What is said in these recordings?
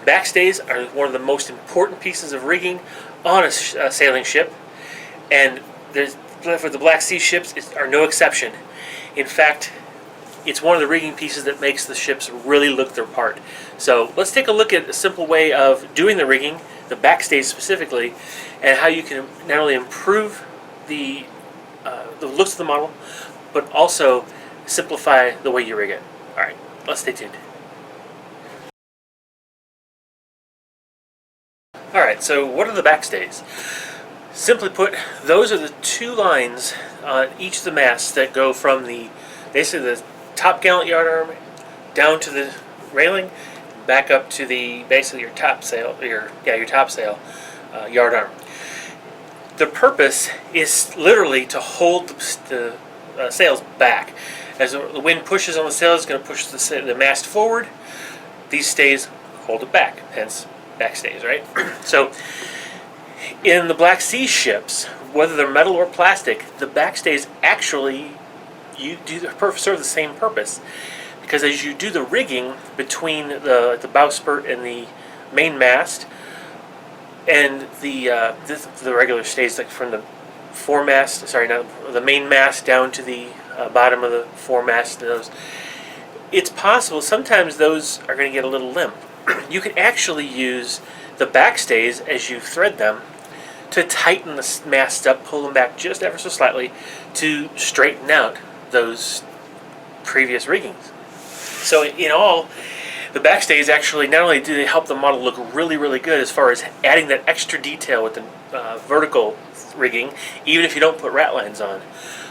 Backstays are one of the most important pieces of rigging on a sailing ship, and for the Black Sea ships are no exception. In fact, it's one of the rigging pieces that makes the ships really look their part. So let's take a look at a simple way of doing the rigging, the backstays specifically, and how you can not only improve the looks of the model, but also simplify the way you rig it. Alright, let's stay tuned. Alright, so what are the backstays? Simply put, those are the two lines on each of the masts that go from basically the top gallant yard arm down to the railing, back up to basically your top sail, your top sail yard arm. The purpose is literally to hold the sails back. As the wind pushes on the sails, it's going to push the mast forward. These stays hold it back, hence backstays, right? So in the Black Sea ships, whether they're metal or plastic, the backstays actually serve the same purpose, because as you do the rigging between the bowsprit and the main mast, and the regular stays, like from the foremast, sorry, not the main mast down to the bottom of the foremast, it's possible sometimes those are going to get a little limp. You can actually use the backstays as you thread them to tighten the mast up, pull them back just ever so slightly to straighten out those previous riggings. So in all, the backstays actually not only do they help the model look really, really good as far as adding that extra detail with the vertical rigging, even if you don't put rat lines on,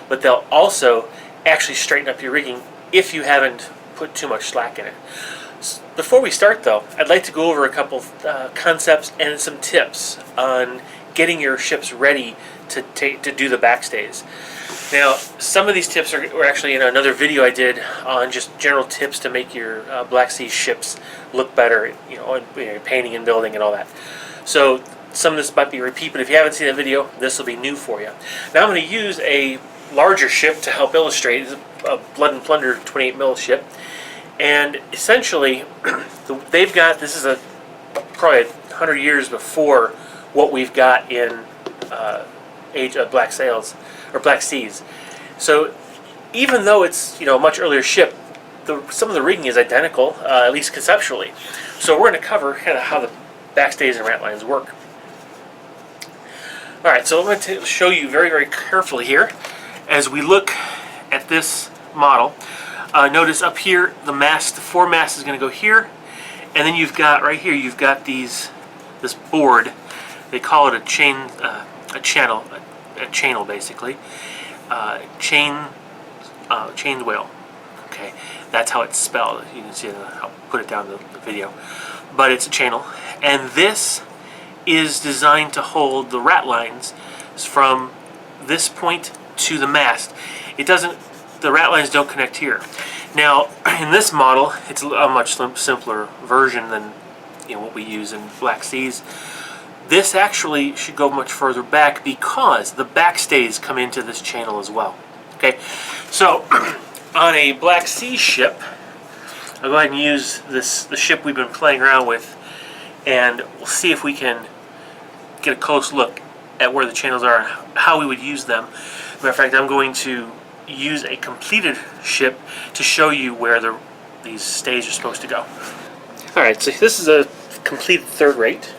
but they'll also actually straighten up your rigging if you haven't put too much slack in it. Before we start though, I'd like to go over a couple concepts and some tips on getting your ships ready to do the backstays. Now, some of these tips were actually in another video I did on just general tips to make your Black Sea ships look better, painting and building and all that. So some of this might be a repeat, but if you haven't seen the video, this will be new for you. Now I'm going to use a larger ship to help illustrate. It's a Blood and Plunder 28 mil ship, and essentially they've got, this is probably 100 years before what we've got in age of Black Sails or Black Seas. So even though it's a much earlier ship, some of the rigging is identical, at least conceptually. So we're going to cover kind of how the backstays and ratlines work. All right, so I'm going to show you very, very carefully here as we look at this model. Notice up here the foremast is going to go here, and then you've got right here you've got this board. They call it a channel basically, chain whale. Okay, that's how it's spelled. You can see I'll put it down in the video, but it's a channel, and this is designed to hold the rat lines from this point to the mast. The rat lines don't connect here. Now, in this model, it's a much simpler version than what we use in Black Seas. This actually should go much further back because the backstays come into this channel as well. Okay, so on a Black Sea ship, I'll go ahead and use the ship we've been playing around with, and we'll see if we can get a close look at where the channels are and how we would use them. Matter of fact, I'm going to use a completed ship to show you where these stays are supposed to go. Alright, so this is a completed third rate,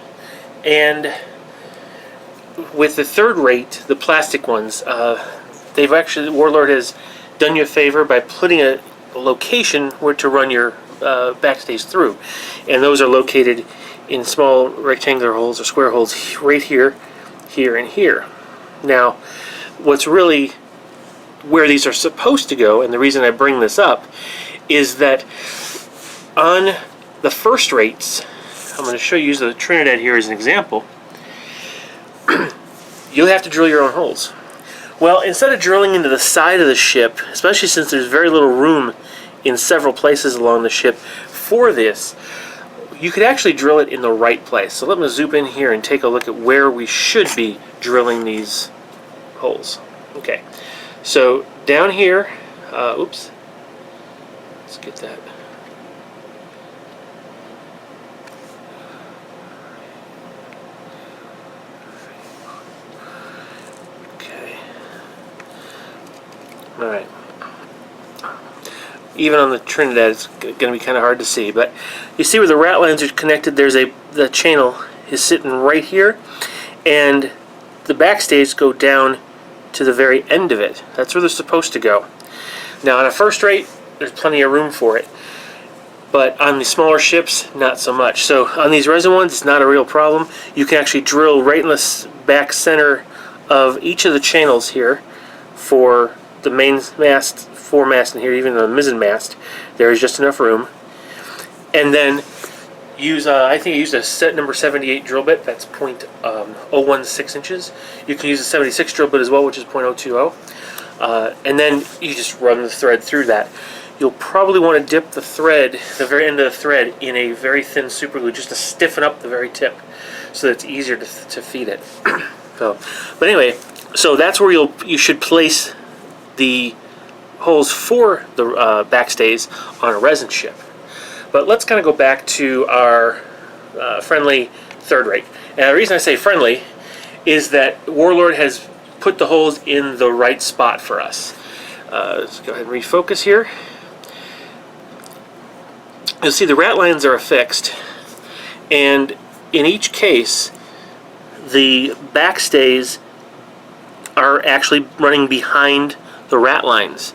and with the third rate, the plastic ones, Warlord has done you a favor by putting a location where to run your backstays through, and those are located in small rectangular holes or square holes right here, here, and here. Now, what's really where these are supposed to go, and the reason I bring this up, is that on the first rates, I'm going to show you the Trinidad here as an example, you'll have to drill your own holes. Well, instead of drilling into the side of the ship, especially since there's very little room in several places along the ship for this, you could actually drill it in the right place. So let me zoom in here and take a look at where we should be drilling these holes. Okay, so down here, oops, let's get that. All right. Even on the Trinidad, it's going to be kind of hard to see, but you see where the rat lines are connected. The channel is sitting right here, and the backstays go down to the very end of it. That's where they're supposed to go. Now on a first rate, there's plenty of room for it, but on the smaller ships, not so much. So on these resin ones, it's not a real problem. You can actually drill right in the back center of each of the channels here for the main mast, foremast, and here even the mizzen mast. There is just enough room. And then use, I think I used a set number 78 drill bit. That's 0.016 inches. You can use a 76 drill bit as well, which is 0.020. And then you just run the thread through that. You'll probably want to dip the thread, the very end of the thread, in a very thin super glue just to stiffen up the very tip so that it's easier to feed it. But anyway, so that's where you should place the holes for the backstays on a resin ship. But let's kind of go back to our friendly third rate. And the reason I say friendly is that Warlord has put the holes in the right spot for us. Let's go ahead and refocus here. You'll see the rat lines are affixed, and in each case the backstays are actually running behind the rat lines,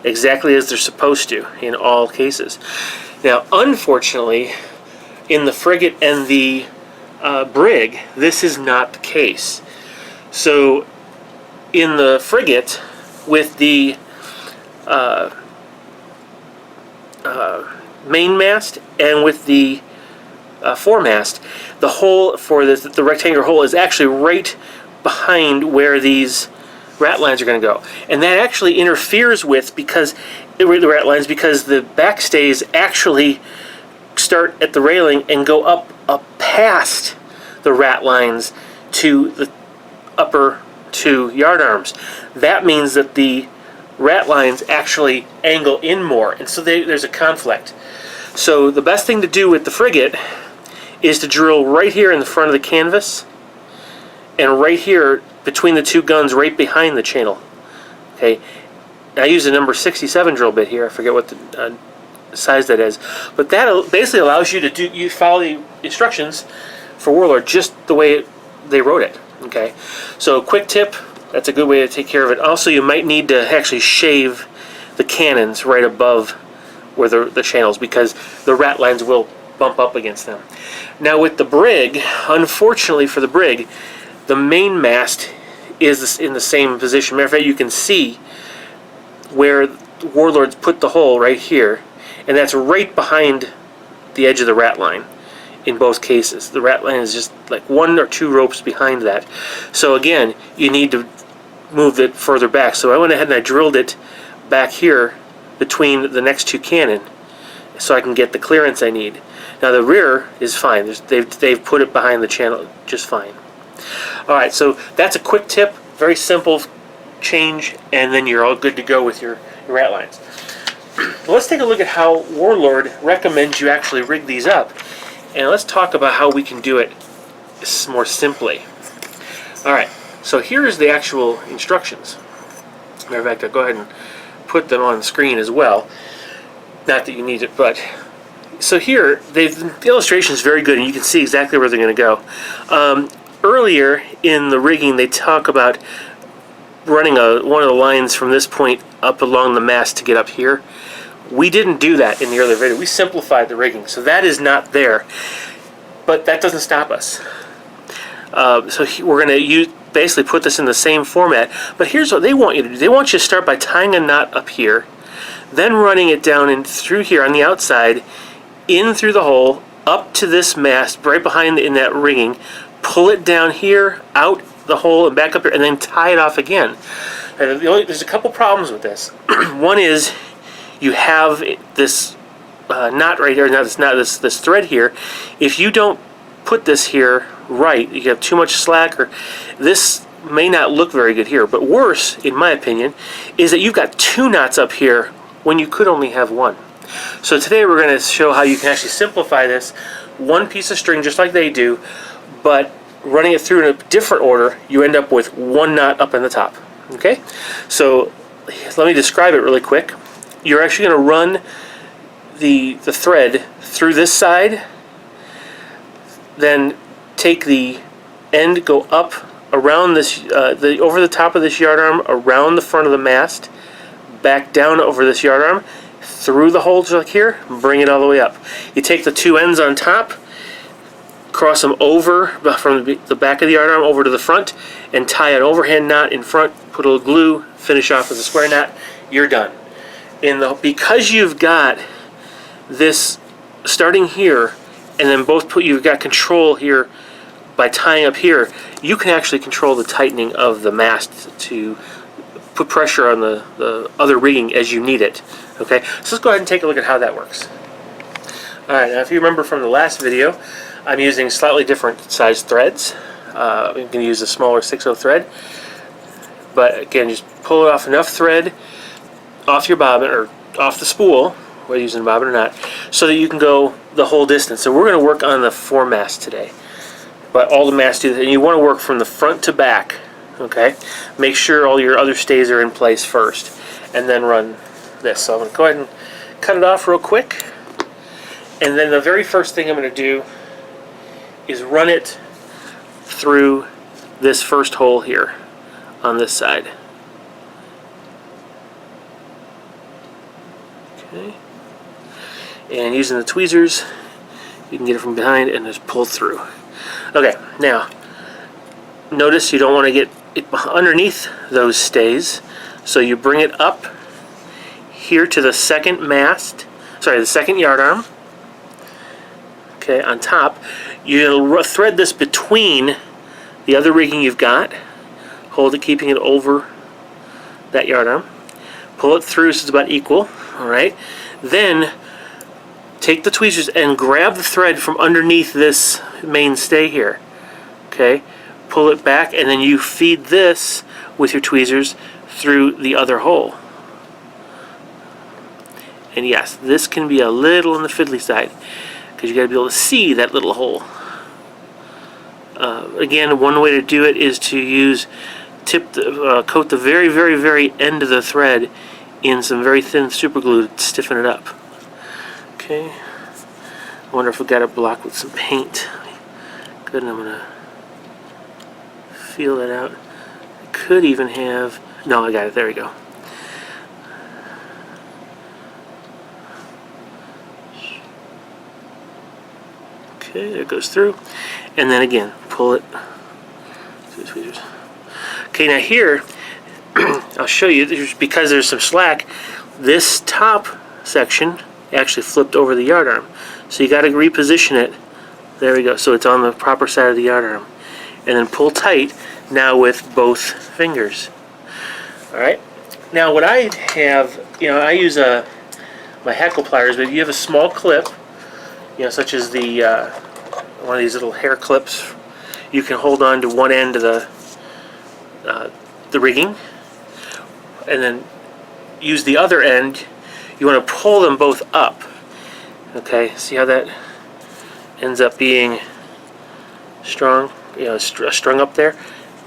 exactly as they're supposed to in all cases. Now, unfortunately, in the frigate and the brig, this is not the case. So, in the frigate, with the mainmast and with the foremast, the hole for the rectangular hole is actually right behind where these rat lines are going to go, and that actually interferes with the rat lines because the backstays actually start at the railing and go up past the rat lines to the upper two yard arms. That means that the rat lines actually angle in more, and so there's a conflict. So the best thing to do with the frigate is to drill right here in the front of the canvas and right here between the two guns right behind the channel. Okay, I use a number 67 drill bit here. I forget what the size that is, but that basically allows you to you follow the instructions for Warlord just the way they wrote it. Okay, so quick tip, that's a good way to take care of it. Also, you might need to actually shave the cannons right above where the channels, because the rat lines will bump up against them. Now with the brig, unfortunately for the brig, the main mast is in the same position. Matter of fact, you can see where Warlords put the hole right here, and that's right behind the edge of the rat line in both cases. The rat line is just like 1 or 2 ropes behind that. So again, you need to move it further back. So I went ahead and I drilled it back here between the next 2 cannon so I can get the clearance I need. Now the rear is fine. They've put it behind the channel just fine. Alright, so that's a quick tip, very simple change, and then you're all good to go with your rat lines. Let's take a look at how Warlord recommends you actually rig these up, and let's talk about how we can do it more simply. Alright, so here's the actual instructions. Matter of fact, I'll go ahead and put them on the screen as well. Not that you need it, but so here the illustration is very good, and you can see exactly where they're going to go. Earlier in the rigging, they talk about running one of the lines from this point up along the mast to get up here. We didn't do that in the earlier video. We simplified the rigging, so that is not there. But that doesn't stop us. So we're going to basically put this in the same format. But here's what they want you to do. They want you to start by tying a knot up here, then running it down and through here on the outside, in through the hole, up to this mast, right behind in that rigging, pull it down here, out the hole, and back up here, and then tie it off again. There's a couple problems with this. One is you have this knot right here, this thread here. If you don't put this here right, you have too much slack, or this may not look very good here. But worse, in my opinion, is that you've got 2 knots up here when you could only have 1. So today we're going to show how you can actually simplify this. 1 piece of string, just like they do, but running it through in a different order, you end up with 1 knot up in the top. Okay? So let me describe it really quick. You're actually going to run the thread through this side, then take the end, go up around this, over the top of this yard arm, around the front of the mast, back down over this yard arm, through the holes like here, bring it all the way up. You take the two ends on top, cross them over from the back of the yard arm over to the front, and tie an overhand knot in front, put a little glue, finish off with a square knot, you're done. Because you've got this starting here, and then you've got control here by tying up here, you can actually control the tightening of the mast to put pressure on the other rigging as you need it. Okay, so let's go ahead and take a look at how that works. Alright, now if you remember from the last video, I'm using slightly different size threads. I'm going to use a smaller 6/0 thread, but again, just pull it off enough thread off your bobbin, or off the spool, whether you're using a bobbin or not, so that you can go the whole distance. So we're going to work on the foremast today, but all the masts do that, and you want to work from the front to back. Okay, make sure all your other stays are in place first, and then run this. So I'm going to go ahead and cut it off real quick, and then the very first thing I'm going to do is run it through this first hole here on this side. Okay, and using the tweezers, you can get it from behind and just pull through. Okay, now notice you don't want to get it underneath those stays, so you bring it up here to the second mast, sorry, the second yard arm. Okay, on top, you'll thread this between the other rigging you've got, hold it, keeping it over that yard arm, pull it through so it's about equal. Alright, then take the tweezers and grab the thread from underneath this main stay here. Okay, pull it back, and then you feed this with your tweezers through the other hole. And yes, this can be a little on the fiddly side, because you got to be able to see that little hole. Again, one way to do it is to coat the very, very, very end of the thread in some very thin super glue to stiffen it up. Okay, I wonder if we got it blocked with some paint. Good, and I'm gonna feel that out. I could even have, no, I got it, there we go. Okay, there it goes through, and then again, pull it through the tweezers. Okay, now here, I'll show you, because there's some slack, this top section actually flipped over the yard arm. So you got to reposition it. There we go, so it's on the proper side of the yard arm. And then pull tight, now with both fingers. Alright, now what I have, I use my hackle pliers, but if you have a small clip, such as the one of these little hair clips, you can hold on to one end of the rigging, and then use the other end. You want to pull them both up. Okay, see how that ends up being strong, strung up there.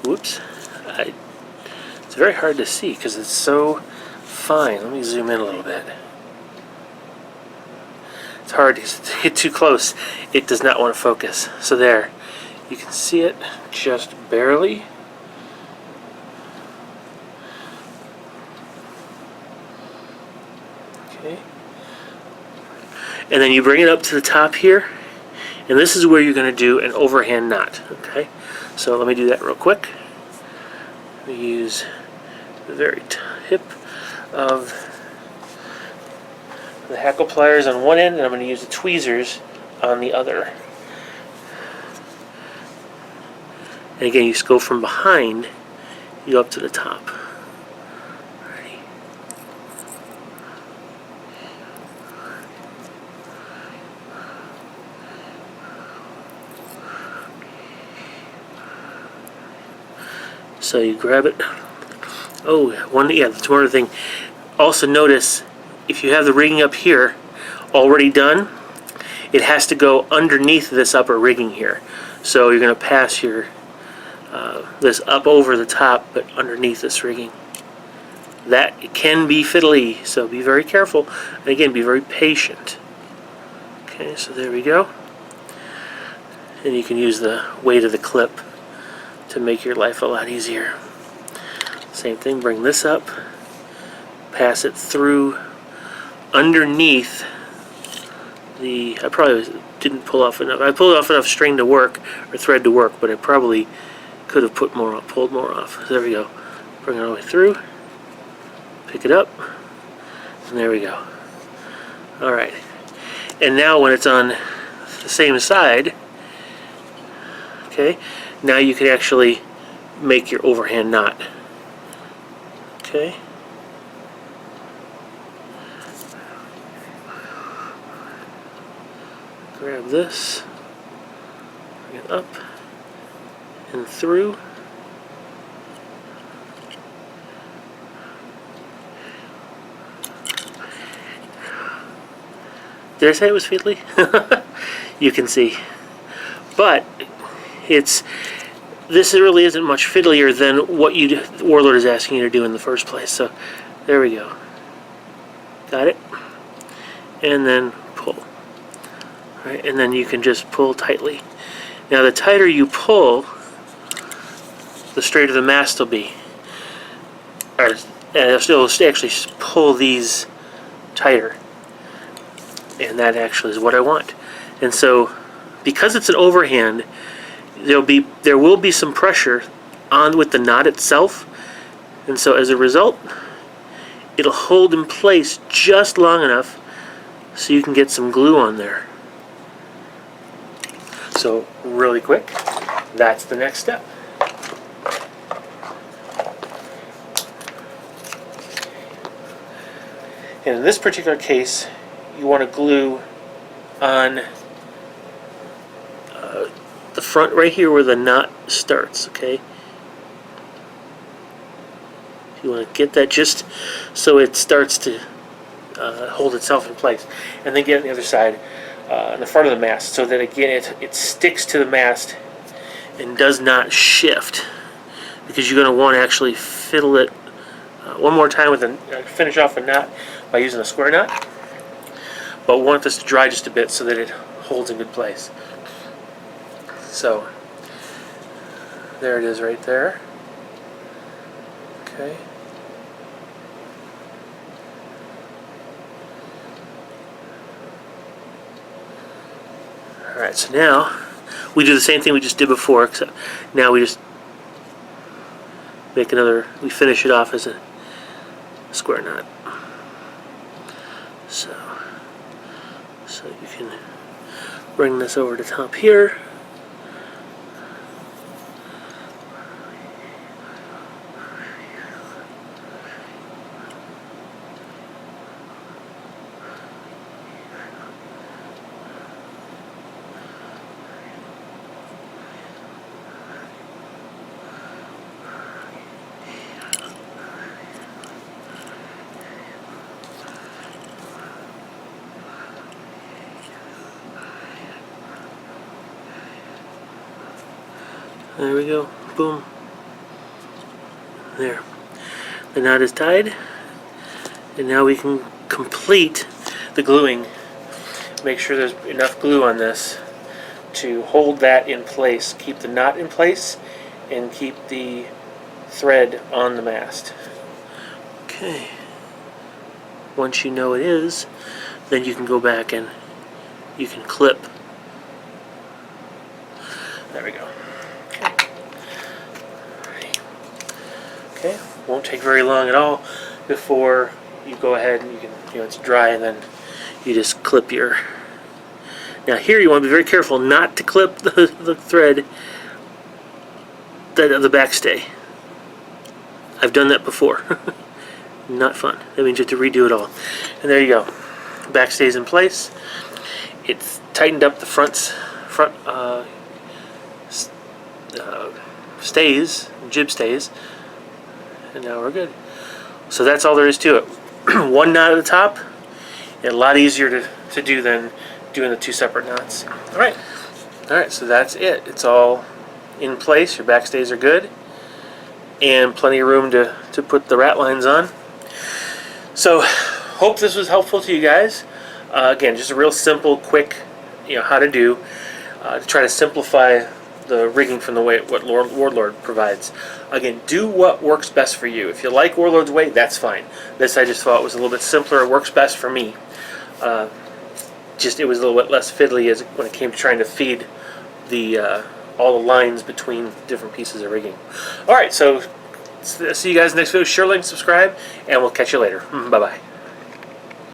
Whoops, it's very hard to see because it's so fine. Let me zoom in a little bit. It's hard to get too close. It does not want to focus. So there, you can see it just barely. Okay. And then you bring it up to the top here, and this is where you're going to do an overhand knot. Okay, so let me do that real quick. We use the very tip of the hackle pliers on one end, and I'm going to use the tweezers on the other. And again, you just go from behind, you go up to the top. Alrighty. So you grab it. Oh, that's one other thing. Also notice, if you have the rigging up here already done, it has to go underneath this upper rigging here. So you're going to pass your this up over the top, but underneath this rigging. that can be fiddly, so be very careful. And again, be very patient. Okay, so there we go. And you can use the weight of the clip to make your life a lot easier. Same thing, bring this up, pass it through underneath the, I probably didn't pull off enough. I pulled off enough string to work, or thread to work, but I probably could have pulled more off. So there we go. Bring it all the way through, pick it up, and there we go. Alright. And now when it's on the same side, okay, now you can actually make your overhand knot. Okay. Grab this, bring it up and through. Did I say it was fiddly? You can see. But this really isn't much fiddlier than what Warlord is asking you to do in the first place. So there we go. Got it? And then pull. Right? And then you can just pull tightly. Now the tighter you the straighter the mast will be. It'll actually pull these tighter. And that actually is what I want. And so, because it's an overhand, there will be some pressure on with the knot itself, and so as a result, it'll hold in place just long enough so you can get some glue on there. So, really quick, that's the next step. And in this particular case, you want to glue on the front right here where the knot starts, okay? You want to get that just so it starts to hold itself in place. And then get on the other side, on the front of the mast, so that again it sticks to the mast and does not shift, because you're going to want to actually fiddle it one more time with finish off a knot by using a square knot. But we want this to dry just a bit so that it holds in good place. So, there it is right there. Okay. Alright, so now we do the same thing we just did before, except now we just make we finish it off as a square knot. So you can bring this over to top here. There we go. Boom. There. The knot is tied. And now we can complete the gluing. Make sure there's enough glue on this to hold that in place. Keep the knot in place and keep the thread on the mast. Okay. Once you know it is, then you can go back and you can clip. There we go. Okay, won't take very long at all before you go ahead and you can, it's dry, and then you just clip your. Now here you want to be very careful not to clip the thread of the backstay. I've done that before. Not fun. That means you have to redo it all. And there you go. Backstay's in place. It's tightened up the front stays, jib stays. And now we're good. So that's all there is to it. One knot at the top, and a lot easier to do than doing the two separate knots. Alright, so that's it. It's all in place. Your backstays are good, and plenty of room to put the rat lines on. So, hope this was helpful to you guys. Again, just a real simple, quick, how to do to try to simplify the rigging from the way what Warlord provides. Again, do what works best for you. If you like Warlord's way, that's fine. This I just thought was a little bit simpler. It works best for me. Just it was a little bit less fiddly when it came to trying to feed the all the lines between different pieces of rigging. All right, so see you guys next video. Share, like, subscribe, and we'll catch you later. Bye bye.